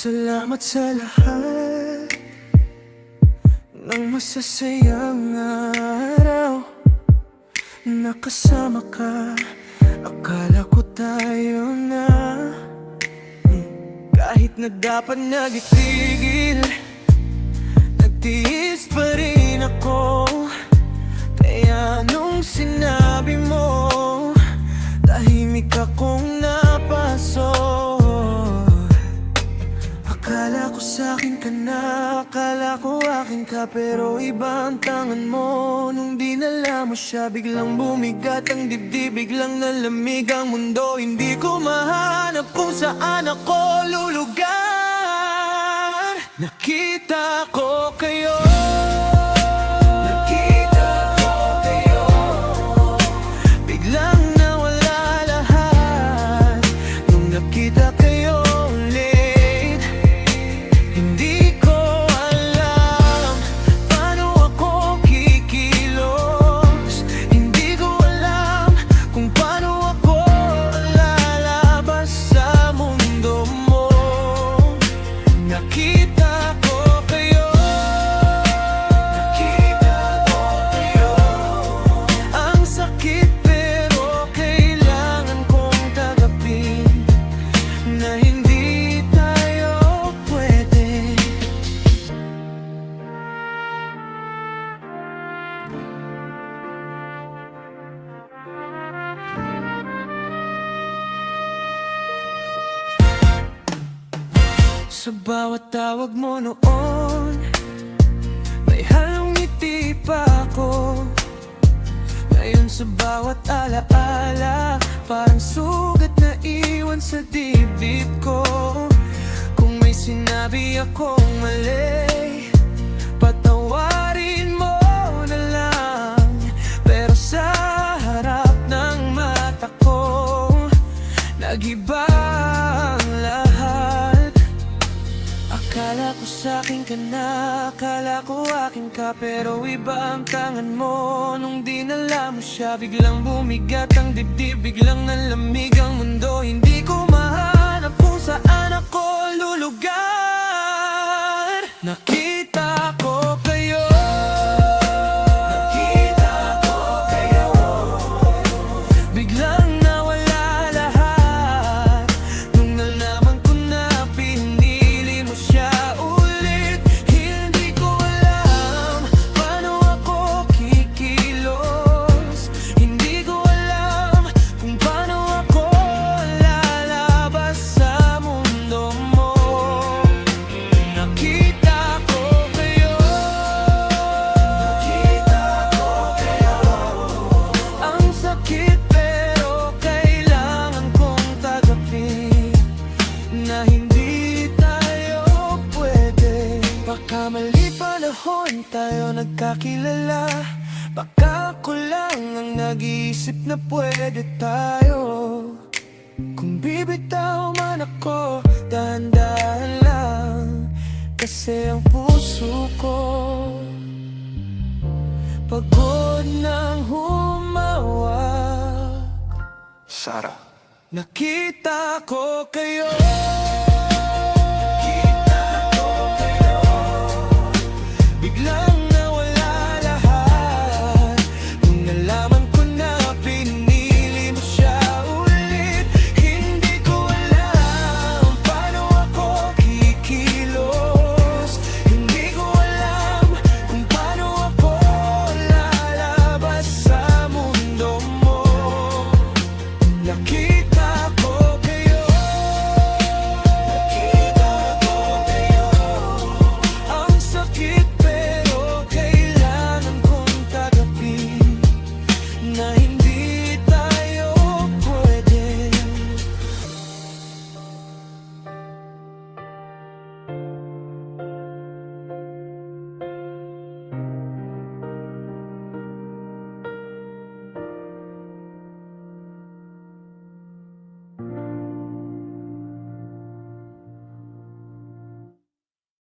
Salamat sa lahat ng masasayang araw. Nakasama ka, akala ko tayo na. Kahit na dapat nagtitigil, nagtiis pa rin ako. Kaya nung sinabi mo, tahimik akong napasok. Akala ko sa'kin ka na, akala ko akin ka, pero iba ang tangan mo. Nung dinala mo siya, biglang bumigat ang dibdib, biglang nalamig ang mundo. Hindi ko mahanap kung saan ako lulugar. Nakita ko kayo, nakita ko kayo, biglang nawala lahat. Nung nakita kayo ulit, hindi ko alam paano ako kikilos. Hindi ko alam kung paano ako lalabas sa mundo mo. Nakita ko kayo, nakita ko kayo. Ang sakit pero kailangan kong tagapin, na hindi tayo pwede. Sa bawat tawag mo noon, may halong ngiti pa ako. Ngayon sa bawat alaala, parang sugat na iwan sa dibdib ko. Kung may sinabi akong mali, patawarin mo na lang. Pero sa harap ng mata ko, nag-iba ang lahat. Akala ko sa'kin ka na, akala ko akin ka, pero iba ang tangan mo. Nung dinala mo siya, biglang bumigat ang dibdib, biglang nalamig ang mundo. Hindi ko mahanap kung saan ako lulugar. Nakita ko kayo, nakita ko kayo, biglang nawala lahat. Nung nalaman ko na pinili mo siya ulit, hindi ko alam paano ako kikilos. Hindi ko alam kung paano ako lalabas sa mundo mo. Nakita ko kayo, nakita ko kayo. Ang sakit pero kailangan kong tagapin, na hindi tayo pwede. Baka mali panahon tayo nagkakilala, baka ako lang ang nag-iisip na pwede tayo. Kung bibitaw man ako, dahan-dahan lang, kasi ang puso ko pagod nang humawak. Sara, Nakita ko kayo,